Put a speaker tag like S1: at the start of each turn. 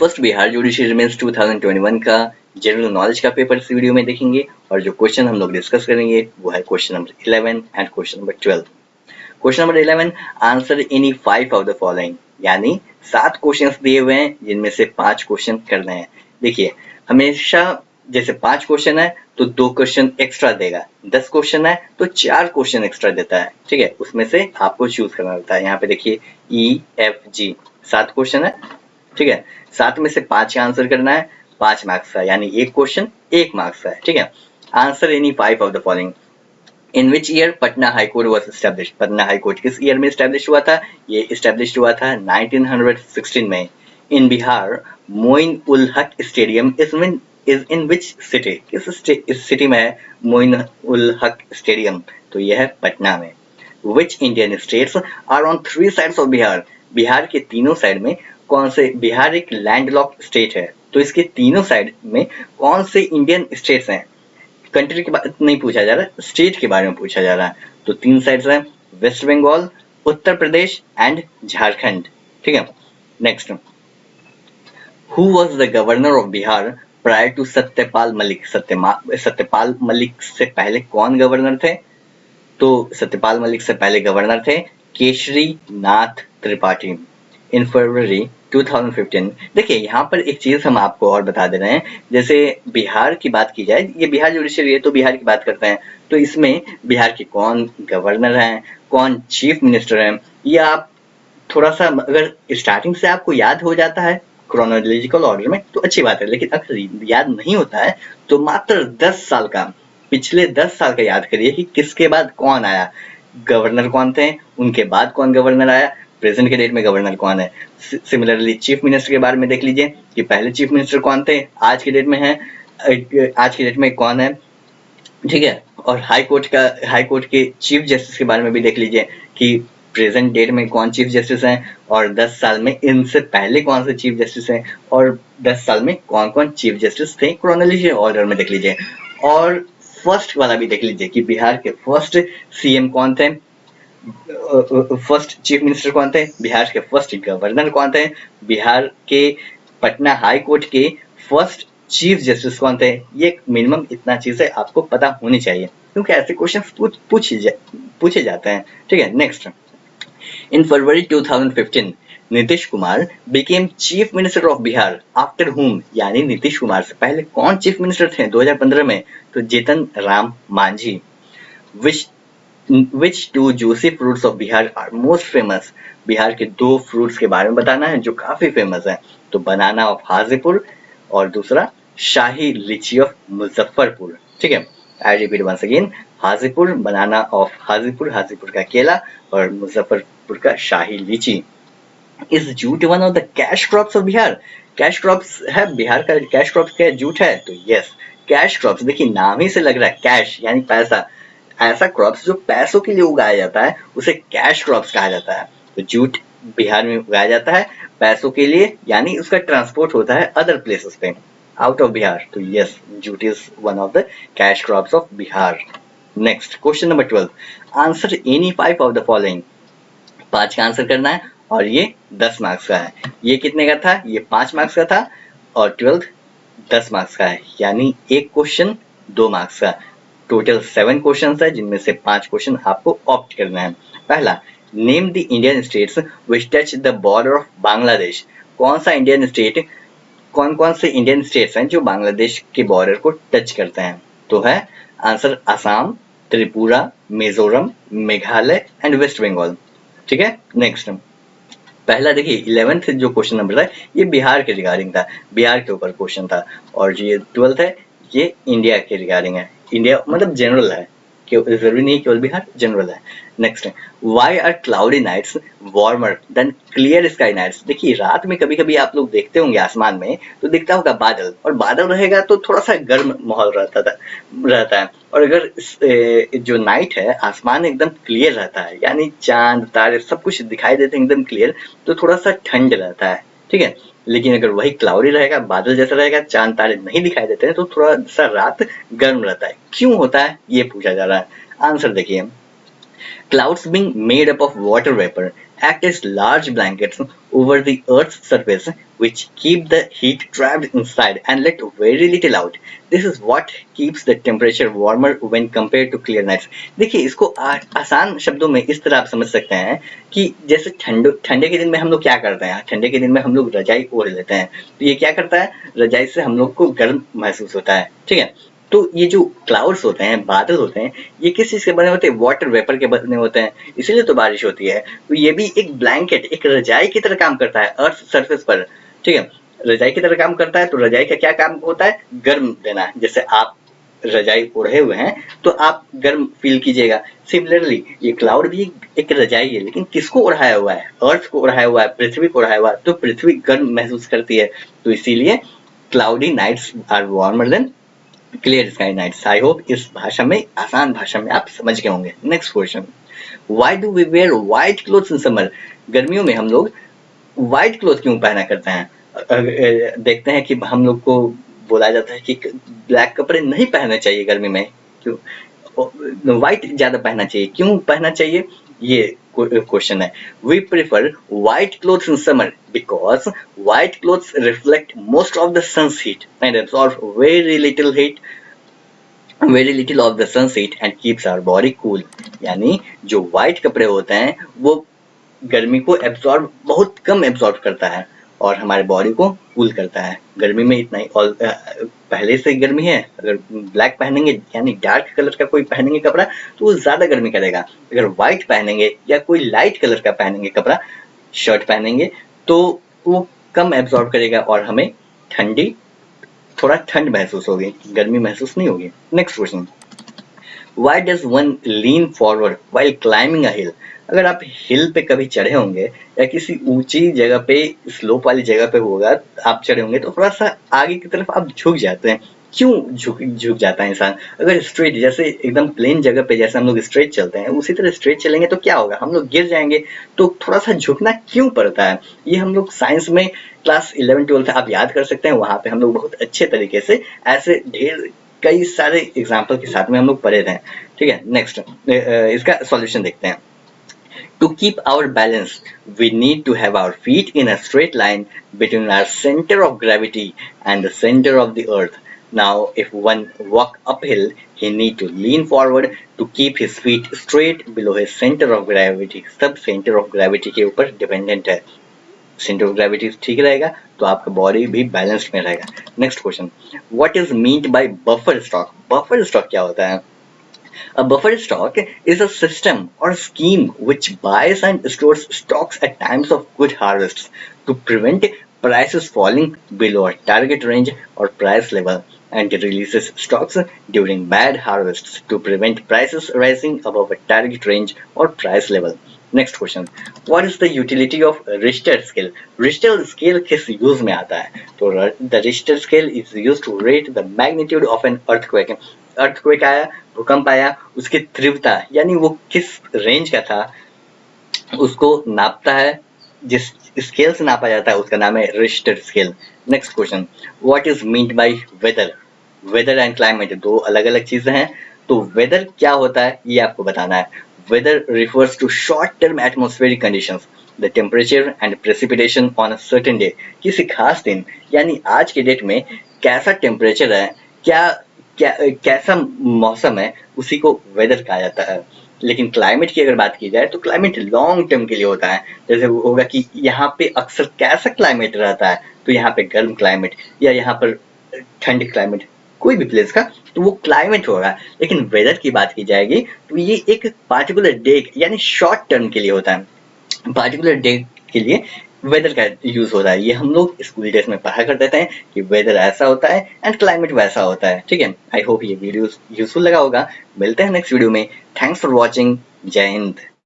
S1: First Bihar judicial mains 2021 का general knowledge का paper इस वीडियो में देखेंगे और जो क्वेश्चन हम लोग डिस्कस करेंगे वो है question number 11 and question number 12। Question number 11, answer any 5 of the following, यानी 7 क्वेश्चंस दिए हुए हैं जिनमें से 5 क्वेश्चन करने हैं। देखिए हमेशा जैसे 5 क्वेश्चन है तो 2 क्वेश्चन एक्स्ट्रा देगा, 10 क्वेश्चन है तो 4 क्वेश्चन एक्स्ट्रा देता है। ठीक है, उसमें से आपको चूज करना होता है। यहाँ पे देखिए EFG 7 क्वेश्चन है। ठीक है, 7 में से 5 का आंसर करना है, 5 मार्क्स का, यानी एक क्वेश्चन 1 मार्क्स का है। ठीक है, answer any 5 of the following. In which year Patna high court was establish, Patna high court किस ईयर में एस्टेब्लिश हुआ था? ये एस्टेब्लिश हुआ था 1916 में। इन Bihar Moin ul Haq stadium is in which city, किस सिटी में है मोइन उल हक स्टेडियम? तो यह है पटना में। Which Indian states are on 3 sides of Bihar, Bihar के तीनों साइड में कौन से, बिहार एक लैंडलॉक्ड स्टेट है तो इसके तीनों साइड में कौन से इंडियन स्टेट्स हैं? कंट्री के बारे नहीं पूछा जा रहा, स्टेट के बारे में पूछा जा रहा है। तो 3 साइड्स हैं, वेस्ट बंगाल, उत्तर प्रदेश एंड झारखंड। ठीक है, next, who was the governor of Bihar prior to Satyapal Malik, Satyapal Malik से पहले कौन गवर्नर थे? तो सत्यपाल मलिक से पहले गवर्नर थे केशरी नाथ त्रिपाठी। इन फरवरी 2015, देखिए यहाँ पर एक चीज हम आपको और बता दे रहे हैं, जैसे बिहार की बात की जाए, ये बिहार जुडिशियल है तो बिहार की बात करते हैं, तो इसमें बिहार के कौन गवर्नर हैं, कौन चीफ मिनिस्टर हैं, ये आप थोड़ा सा अगर स्टार्टिंग से आपको याद हो जाता है क्रोनोलॉजिकल ऑर्डर में तो अच्छी बात है, लेकिन अगर याद नहीं होता है तो मात्र 10 साल का, पिछले 10 साल का याद करिए कि किसके बाद कौन आया, गवर्नर कौन थे, उनके बाद कौन गवर्नर आया, प्रेजेंट के डेट में गवर्नर कौन है। सिमिलरली चीफ मिनिस्टर के बारे में देख लीजिए कि पहले चीफ मिनिस्टर कौन थे, आज के डेट में है, आज के डेट में कौन है। ठीक है, और हाई कोर्ट के चीफ जस्टिस के बारे में भी देख लीजिए कि प्रेजेंट डेट में कौन चीफ जस्टिस हैं और 10 साल में इनसे पहले कौन से चीफ जस्टिस हैं और 10 साल में कौन कौन चीफ जस्टिस थे, क्रोनोलॉजिकल ऑर्डर में देख लीजिए। और फर्स्ट वाला भी देख लीजिए कि बिहार के फर्स्ट सीएम कौन थे, फर्स्ट चीफ मिनिस्टर कौन थे, बिहार के फर्स्ट गवर्नर कौन थे, बिहार के पटना हाई कोर्ट के फर्स्ट चीफ जस्टिस कौन थे। ये मिनिमम इतना चीजें आपको पता होनी चाहिए क्योंकि ऐसे क्वेश्चन पूछे जाते हैं। ठीक है, next, in February 2015 Nitish Kumar became chief minister of Bihar after हुम, यानी नीतीश कुमार से पहले कौन चीफ मिनिस्टर थे 2015 में? तो Jitan Ram Manjhi. Which 2 juicy fruits of Bihar are most famous, Bihar के 2 फ्रूट्स के बारे में बताना है जो काफी फेमस है। तो बनाना ऑफ हाजीपुर और दूसरा शाही लीची ऑफ मुजफ्फरपुर। ठीक है, I repeat once again, Hajipur banana of Hajipur, Hajipur का केला, और मुजफ्फरपुर का शाही लीची। Is jute one of the cash crops of Bihar, cash crops है बिहार का, कैश क्रॉप्स क्या जूट है? तो यस, कैश क्रॉप्स, देखिए नाम ही से लग रहा है कैश यानी पैसा, ऐसा क्रॉप्स जो पैसों के लिए उगाया जाता है उसे कैश क्रॉप्स कहा जाता है। तो जूट बिहार में उगाया जाता है पैसों के लिए, यानी उसका ट्रांसपोर्ट होता है अदर प्लेसेस पे आउट ऑफ बिहार। तो yes, jute is one of the cash crops of Bihar. Next, question number 12, answer any 5 of the following, 5 का आंसर करना है और ये 10 मार्क्स का है। ये कितने का था? ये 5 मार्क्स का था और 12 10 मार्क्स का है, यानी एक क्वेश्चन 2 मार्क्स का। टोटल 7 क्वेश्चन है जिनमें से 5 क्वेश्चन आपको ऑप्ट करना है। पहला, name the Indian states which touch the border of Bangladesh, कौन सा इंडियन स्टेट, कौन से इंडियन स्टेट्स हैं जो बांग्लादेश के बॉर्डर को टच करते हैं? तो है answer Assam, Tripura, Mizoram, Meghalaya and West Bengal. ठीक है, नेक्स्ट, पहला देखिए 11th जो क्वेश्चन नंबर था ये बिहार के रिगार्डिंग था, बिहार के ऊपर क्वेश्चन था, और जो ये 12th है ये इंडिया के रिगार्डिंग है, इंडिया मतलब जनरल है, जरूरी नहीं केवल बिहार, जनरल है। Next, why are cloudy nights warmer than clear sky nights, देखिए रात में कभी कभी आप लोग देखते होंगे आसमान में तो दिखता होगा बादल, और बादल रहेगा तो थोड़ा सा गर्म माहौल रहता है, और अगर जो नाइट है आसमान एकदम क्लियर रहता है, यानी चांद तारे सब कुछ दिखाई देते हैं एकदम क्लियर, तो थोड़ा सा ठंड रहता है। ठीक है, लेकिन अगर वही क्लाउडी रहेगा, बादल जैसा रहेगा, चांद तारे नहीं दिखाई देते हैं, तो थोड़ा सा रात गर्म रहता है। क्यों होता है ये पूछा जा रहा है। आंसर देखिए, clouds being made up of water vapor act as large blankets over the Earth's surface, which keep the heat trapped inside and let very little out. This is what keeps the temperature warmer when compared to clear nights. देखिए इसको आसान शब्दों में इस तरह आप समझ सकते हैं कि जैसे ठंडे के दिन में हम लोग क्या करते हैं, ठंडे के दिन में हम लोग रजाई ओढ़ लेते हैं, तो ये क्या करता है, रजाई से हम लोग को गर्म महसूस होता है, ठीक है। तो ये जो क्लाउड्स होते हैं, बादल होते हैं, ये किस चीज के बने होते हैं, वाटर वेपर के बने होते हैं, इसीलिए तो बारिश होती है। तो ये भी एक ब्लैंकेट, एक रजाई की तरह काम करता है अर्थ सरफेस पर, ठीक है, रजाई की तरह काम करता है। तो रजाई का क्या काम होता है, गर्म देना। जैसे आप रजाई ओढ़े हुए हैं तो आप गर्म फील कीजिएगा। सिमिलरली ये क्लाउड भी एक रजाई है, लेकिन किसको ओढ़ाया हुआ है, अर्थ को ओढ़ाया हुआ है, पृथ्वी को ओढ़ाया हुआ है, तो पृथ्वी गर्म महसूस करती है। तो इसीलिए cloudy nights are warmer than clear sky nights. I hope इस भाषा में, आसान भाषा में आप समझ गए होंगे। Next question, why do we wear white clothes in summer? गर्मियों में हम लोग व्हाइट क्लोथ क्यों पहना करते हैं? देखते हैं कि हम लोग को बोला जाता है कि ब्लैक कपड़े नहीं पहनने चाहिए गर्मी में, क्यों व्हाइट ज्यादा पहनना चाहिए, क्यों पहनना चाहिए, ये क्वेश्चन है। We prefer white clothes in summer because white clothes reflect most of the sun's heat and absorb very little of the sun's heat and keeps our body cool. यानी जो व्हाइट कपड़े होते हैं वो गर्मी को एब्सॉर्ब, बहुत कम एब्सॉर्ब करता है और हमारे बॉडी को कूल करता है। गर्मी में इतना ही, और पहले से गर्मी है, अगर ब्लैक पहनेंगे यानी डार्क कलर का कोई पहनेंगे कपड़ा तो वो ज्यादा गर्मी करेगा। अगर व्हाइट पहनेंगे या कोई लाइट कलर का पहनेंगे कपड़ा, शर्ट पहनेंगे, तो वो कम एब्सॉर्ब करेगा और हमें थोड़ा ठंड महसूस होगी, गर्मी महसूस नहीं होगी। Next question, why does one lean forward while climbing a hill? अगर आप हिल पे कभी चढ़े होंगे या किसी ऊंची जगह पे, स्लोप वाली जगह पे होगा आप चढ़े होंगे, तो थोड़ा सा आगे की तरफ आप झुक जाते हैं। क्यों झुक जाता है इंसान? अगर स्ट्रेट, जैसे एकदम प्लेन जगह पे जैसे हम लोग स्ट्रेट चलते हैं, उसी तरह स्ट्रेट चलेंगे तो क्या होगा, हम लोग गिर जाएंगे। तो थोड़ा सा झुकना क्यों पड़ता है? ये हम लोग साइंस में क्लास 11-12 आप याद कर सकते हैं, वहां पे हम लोग बहुत अच्छे तरीके से ऐसे ढेर कई सारे एग्जाम्पल के साथ में हम लोग पढ़े थे, ठीक है। नेक्स्ट इसका सॉल्यूशन देखते हैं। To keep our balance, we need to have our feet in a straight line between our center of gravity and the center of the earth. Now, if one walk uphill, he need to lean forward to keep his feet straight below his center of gravity. सब center of gravity के ऊपर dependent है। center of gravity ठीक रहेगा तो आपका body भी balanced में रहेगा। Next question, what is meant by buffer stock? Buffer stock क्या होता है? A buffer stock is a system or scheme which buys and stores stocks at times of good harvests to prevent prices falling below a target range or price level, and releases stocks during bad harvests to prevent prices rising above a target range or price level. Next question, what is the utility of Richter scale? Richter scale किस use में आता है? तो the Richter scale is used to rate the magnitude of an earthquake. Earthquake आया, भूकंप आया, उसकी तीव्रता यानी वो किस रेंज का था उसको नापता है, जिस स्केल से नापा जाता है उसका नाम है Richter scale. Next question, what is meant by weather? Weather and climate दो अलग अलग चीजें हैं, तो वेदर क्या होता है ये आपको बताना है। Weather refers to short term atmospheric conditions, the temperature and precipitation on a certain day. किसी खास दिन यानी आज के डेट में कैसा टेम्परेचर है, कैसा मौसम है, उसी को वेदर कहा जाता है। लेकिन क्लाइमेट की अगर बात की जाए तो क्लाइमेट लॉन्ग टर्म के लिए होता है। जैसे वो होगा कि यहाँ पे अक्सर कैसा क्लाइमेट रहता है, तो यहाँ पे गर्म क्लाइमेट या यहाँ पर ठंड क्लाइमेट, कोई भी प्लेस का, तो वो क्लाइमेट होगा। लेकिन वेदर की बात की जाएगी तो ये एक पार्टिकुलर डे यानी शॉर्ट टर्म के लिए होता है। पार्टिकुलर डे के लिए वेदर का यूज होता है। ये हम लोग स्कूल डेज में पढ़ा कर देते हैं कि वेदर ऐसा होता है एंड क्लाइमेट वैसा होता है, ठीक है। आई होप ये वीडियो यूजफुल लगा होगा। मिलते हैं नेक्स्ट वीडियो में। Thanks for watching. जय हिंद।